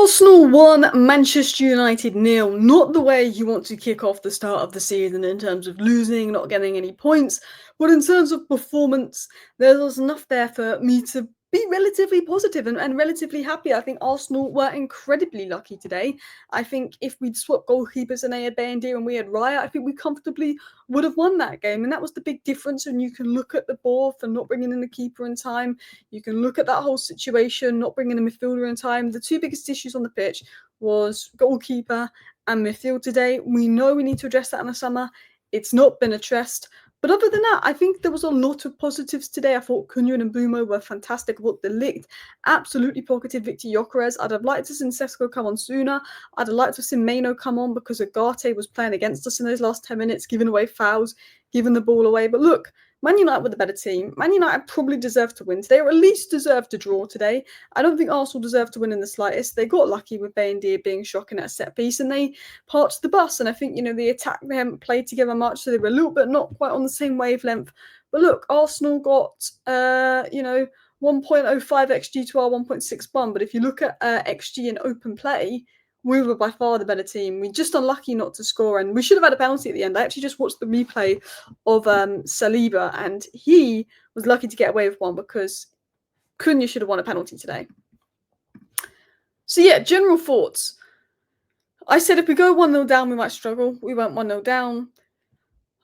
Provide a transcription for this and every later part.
Arsenal 1, Manchester United 0. Not the way you want to kick off the start of the season in terms of losing, not getting any points, but in terms of performance, there was enough there for me to be relatively positive and relatively happy. I think Arsenal were incredibly lucky today. I think if we'd swapped goalkeepers and they had Bayendier and we had Raya, I think we comfortably would have won that game. And that was the big difference. And you can look at the ball for not bringing in the keeper in time. You can look at that whole situation, not bringing a midfielder in time. The two biggest issues on the pitch was goalkeeper and midfield today. We know we need to address that in the summer. It's not been addressed. But other than that, I think there was a lot of positives today. I thought Cunha and Mbeumo were fantastic. I thought the Ligt absolutely pocketed Victor Gyökeres. I'd have liked to see Sesko come on sooner. I'd have liked to see Meno come on because Ugarte was playing against us in those last 10 minutes, giving away fouls, giving the ball away. But look, Man United were the better team. Man United probably deserved to win today, or at least deserved to draw today. I don't think Arsenal deserved to win in the slightest. They got lucky with Bayendier being shocking at a set piece, and they parked the bus. And I think, the attack, they haven't played together much, so they were a little bit not quite on the same wavelength. But look, Arsenal got, 1.05 XG to our 1.61. But if you look at XG in open play, we were by far the better team. We just unlucky not to score, and we should have had a penalty at the end. I actually just watched the replay of Saliba, and he was lucky to get away with one because Cunha should have won a penalty today. So yeah, general thoughts. I said if we go 1-0 down, we might struggle. We went 1-0 down.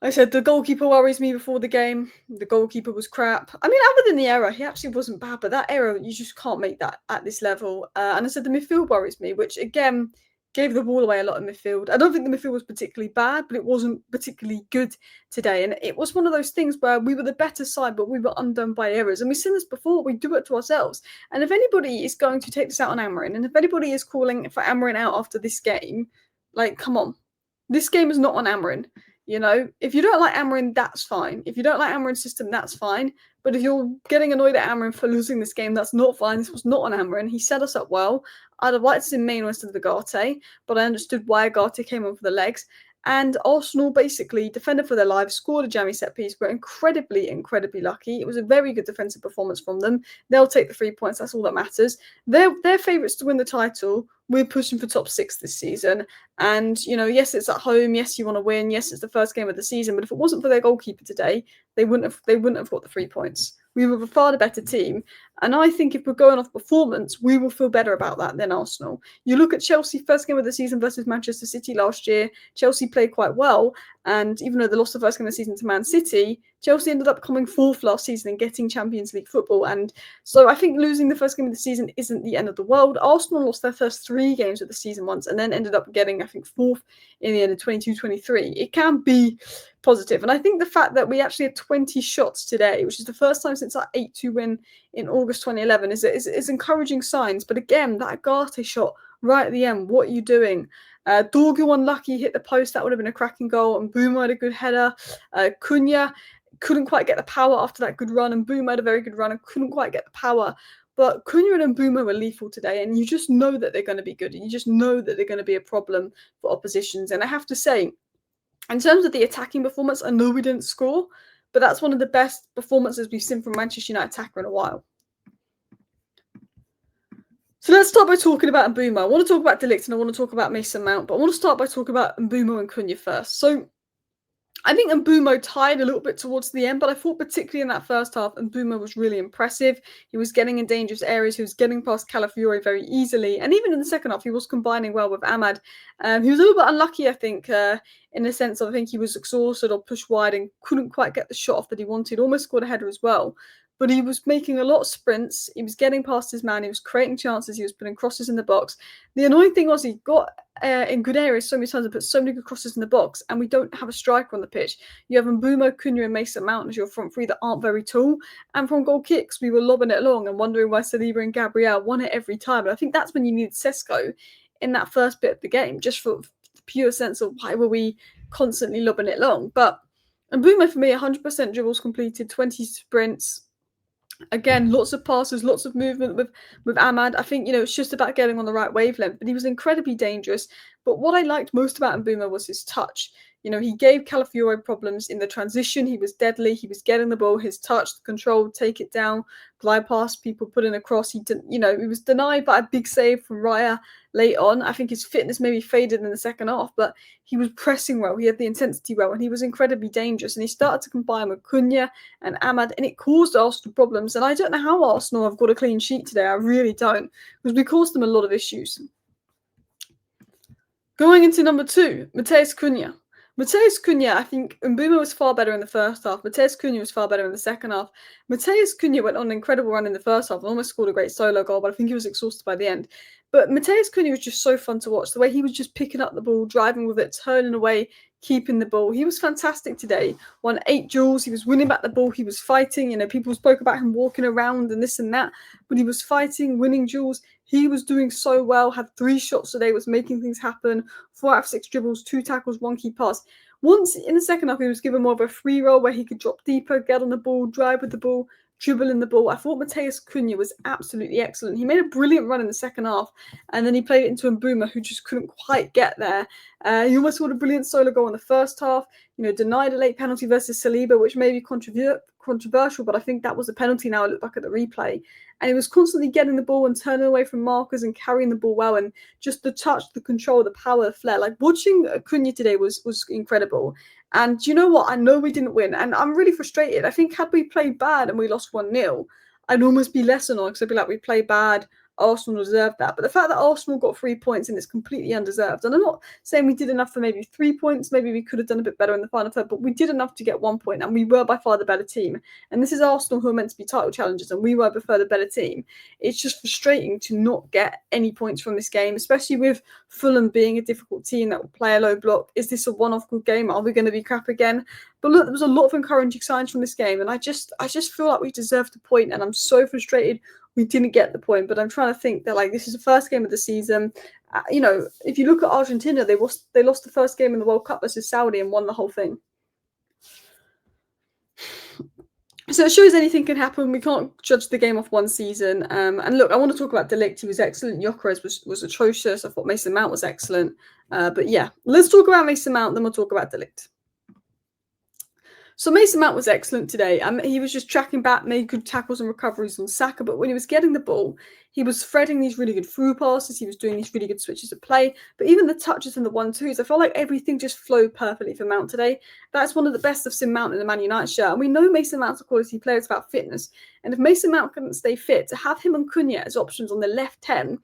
I said the goalkeeper worries me before the game. The goalkeeper was crap. I mean, other than the error, he actually wasn't bad, but that error, you just can't make that at this level. And I said the midfield worries me, which again, gave the ball away a lot in midfield. I don't think the midfield was particularly bad, but it wasn't particularly good today. And it was one of those things where we were the better side, but we were undone by errors. And we've seen this before. We do it to ourselves. And if anybody is going to take this out on Amorim, and if anybody is calling for Amorim out after this game, come on. This game is not on Amorim. If you don't like Amorim, that's fine. If you don't like Amorim's system, that's fine. But if you're getting annoyed at Amorim for losing this game, that's not fine. This was not on Amorim. He set us up well. I'd have liked to see Meno instead of Ugarte, but I understood why Ugarte came on for the legs. And Arsenal basically defended for their lives, scored a jammy set piece. We're incredibly, incredibly lucky. It was a very good defensive performance from them. They'll take the 3 points. That's all that matters. They're favourites to win the title. We're pushing for top 6 this season. And, yes, it's at home. Yes, you want to win. Yes, it's the first game of the season. But if it wasn't for their goalkeeper today, they wouldn't have got the 3 points. We were far the better team. And I think if we're going off performance, we will feel better about that than Arsenal. You look at Chelsea, first game of the season versus Manchester City last year. Chelsea played quite well. And even though they lost the first game of the season to Man City, Chelsea ended up coming 4th last season and getting Champions League football. And so I think losing the first game of the season isn't the end of the world. Arsenal lost their first 3 games of the season once and then ended up getting, I think, 4th in the end of 22-23. It can be positive. And I think the fact that we actually had 20 shots today, which is the first time since our 8-2 win in August 2011, is encouraging signs. But again, that Ugarte shot right at the end, what are you doing? Dorgu unlucky, hit the post, that would have been a cracking goal. And Mbeumo had a good header. Cunha couldn't quite get the power after that good run, and Mbeumo had a very good run and couldn't quite get the power. But Cunha and Mbeumo were lethal today, and you just know that they're going to be good, and you just know that they're going to be a problem for oppositions. And I have to say, in terms of the attacking performance, I know we didn't score, but that's one of the best performances we've seen from Manchester United attacker in a while. So let's start by talking about Mbeumo. I want to talk about Ligt and I want to talk about Mason Mount, but I want to start by talking about Mbeumo and Cunha first. So I think Mbeumo tied a little bit towards the end, but I thought particularly in that first half, Mbeumo was really impressive. He was getting in dangerous areas. He was getting past Calafiore very easily. And even in the second half, he was combining well with Ahmad. He was a little bit unlucky, I think, in the sense of I think he was exhausted or pushed wide and couldn't quite get the shot off that he wanted. Almost scored a header as well. But he was making a lot of sprints. He was getting past his man. He was creating chances. He was putting crosses in the box. The annoying thing was he got in good areas so many times and put so many good crosses in the box, and we don't have a striker on the pitch. You have Mbeumo, Cunha and Mason Mount as your front three that aren't very tall. And from goal kicks, we were lobbing it along and wondering why Saliba and Gabriel won it every time. And I think that's when you needed Sesko in that first bit of the game, just for the pure sense of why were we constantly lobbing it long. But Mbeumo, for me, 100% dribbles completed, 20 sprints. Again, lots of passes, lots of movement with Ahmad. I think, it's just about getting on the right wavelength, but he was incredibly dangerous. But what I liked most about Mbeumo was his touch. You know, he gave Calafiore problems in the transition. He was deadly. He was getting the ball, his touch, the control, take it down, glide past people, put in a cross. He didn't, you know, he was denied by a big save from Raya late on. I think his fitness maybe faded in the second half, but he was pressing well. He had the intensity well, and he was incredibly dangerous. And he started to combine with Cunha and Ahmad, and it caused Arsenal problems. And I don't know how Arsenal have got a clean sheet today. I really don't, because we caused them a lot of issues. Going into number 2, Matteas Kuna. Matteas Cunha, I think Mbeumo was far better in the first half. Matteas Cunha was far better in the second half. Matteas Cunha went on an incredible run in the first half and almost scored a great solo goal, but I think he was exhausted by the end. But Matteas Cunha was just so fun to watch. The way he was just picking up the ball, driving with it, turning away, keeping the ball. He was fantastic today. Won 8 duels. He was winning back the ball. He was fighting. You know, people spoke about him walking around and this and that, but he was fighting, winning duels. He was doing so well, had 3 shots today, was making things happen, 4 out of 6 dribbles, 2 tackles, 1 key pass. Once in the second half, he was given more of a free roll where he could drop deeper, get on the ball, drive with the ball, dribble in the ball. I thought Matteas Cunha was absolutely excellent. He made a brilliant run in the second half, and then he played it into Mbeumo, who just couldn't quite get there. He almost scored a brilliant solo goal in the first half, you know, denied a late penalty versus Saliba, which may be controversial, but I think that was a penalty now I look back at the replay. And he was constantly getting the ball and turning away from markers and carrying the ball well, and just the touch, the control, the power, the flair. Like, watching Cunha today was incredible. And you know what? I know we didn't win, and I'm really frustrated. I think had we played bad and we lost 1-0, I'd almost be less annoyed, because I'd be like, we played bad, Arsenal deserved that. But the fact that Arsenal got 3 points and it's completely undeserved, and I'm not saying we did enough for maybe 3 points, maybe we could have done a bit better in the final third, but we did enough to get 1 point, and we were by far the better team. And this is Arsenal, who are meant to be title challengers, and we were by far the better team. It's just frustrating to not get any points from this game, especially with Fulham being a difficult team that will play a low block. Is this a one-off good game? Are we going to be crap again? But look, there was a lot of encouraging signs from this game, and I just feel like we deserved a point, and I'm so frustrated we didn't get the point. But I'm trying to think that, like, this is the first game of the season. You know, if you look at Argentina, they lost the first game in the World Cup versus Saudi and won the whole thing. So it shows anything can happen. We can't judge the game off one season. And look, I want to talk about Ligt. He was excellent. Gyökeres was atrocious. I thought Mason Mount was excellent. But yeah, let's talk about Mason Mount, then we'll talk about Ligt. So Mason Mount was excellent today. He was just tracking back, made good tackles and recoveries on Saka, but when he was getting the ball, he was threading these really good through passes, he was doing these really good switches of play, but even the touches and the 1-2s, I felt like everything just flowed perfectly for Mount today. That's one of the best I've seen Mount in the Man United shirt, and we know Mason Mount's a quality player. It's about fitness, and if Mason Mount couldn't stay fit, to have him and Cunha as options on the left 10,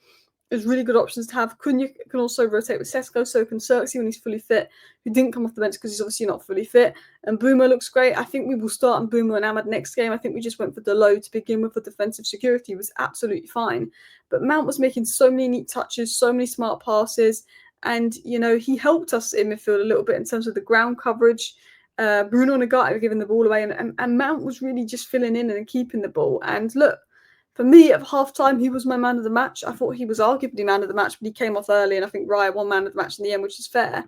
there's really good options to have. Cunha can also rotate with Sesko, so can Xerxes when he's fully fit, who didn't come off the bench because he's obviously not fully fit. And Mbeumo looks great. I think we will start Mbeumo and Ahmad next game. I think we just went for Delo to begin with. For defensive security, he was absolutely fine. But Mount was making so many neat touches, so many smart passes, and, you know, he helped us in midfield a little bit in terms of the ground coverage. Bruno Nagata were giving the ball away, and Mount was really just filling in and keeping the ball. And look, for me, at half-time, he was my man of the match. I thought he was arguably man of the match, but he came off early, and I think Raya won man of the match in the end, which is fair.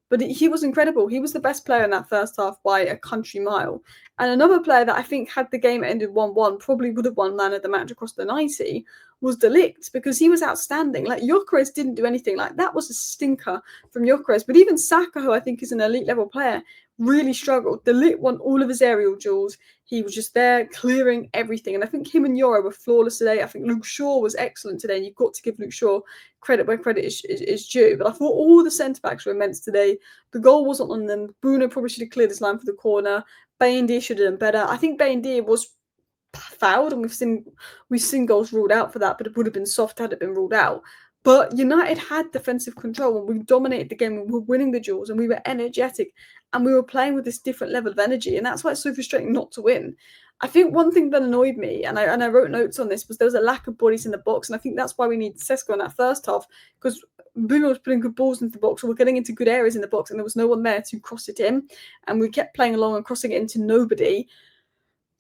But he was incredible. He was the best player in that first half by a country mile. And another player that I think, had the game ended 1-1, probably would have won man of the match across the 90, was Ligt, because he was outstanding. Like, Gyökeres didn't do anything. Like, that was a stinker from Gyökeres. But even Saka, who I think is an elite-level player, really struggled. Ligt won all of his aerial duels. He was just there clearing everything. And I think him and Yoro were flawless today. I think Luke Shaw was excellent today. And you've got to give Luke Shaw credit where credit is due. But I thought all the centre-backs were immense today. The goal wasn't on them. Bruno probably should have cleared his line for the corner. Bayindir should have done better. I think Bayindir was fouled, and we've seen goals ruled out for that, but it would have been soft had it been ruled out. But United had defensive control, and we dominated the game, and we were winning the duels, and we were energetic, and we were playing with this different level of energy, and that's why it's so frustrating not to win. I think one thing that annoyed me, and I wrote notes on this, was there was a lack of bodies in the box, and I think that's why we need Sesko in that first half, because Mbeumo was putting good balls into the box, so we're getting into good areas in the box, and there was no one there to cross it in, and we kept playing along and crossing it into nobody.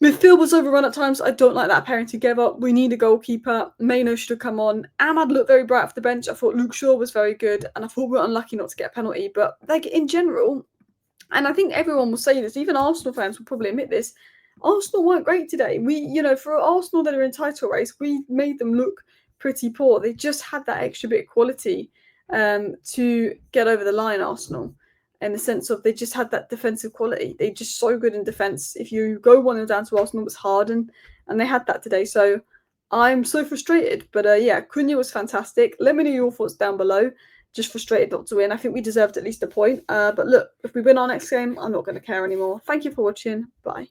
Midfield was overrun at times. I don't like that pairing together. We need a goalkeeper. Maino should have come on. Ahmad looked very bright off the bench. I thought Luke Shaw was very good, and I thought we were unlucky not to get a penalty. But, like, in general, and I think everyone will say this, even Arsenal fans will probably admit this, Arsenal weren't great today. For Arsenal that are in title race, we made them look pretty poor. They just had that extra bit of quality to get over the line, Arsenal. in the sense of they just had that defensive quality. They're just so good in defence. If you go 1-0 down to Arsenal, it's hardened, and they had that today. So I'm so frustrated. But yeah, Cunha was fantastic. Let me know your thoughts down below. Just frustrated not to win. I think we deserved at least a point. But look, if we win our next game, I'm not going to care anymore. Thank you for watching. Bye.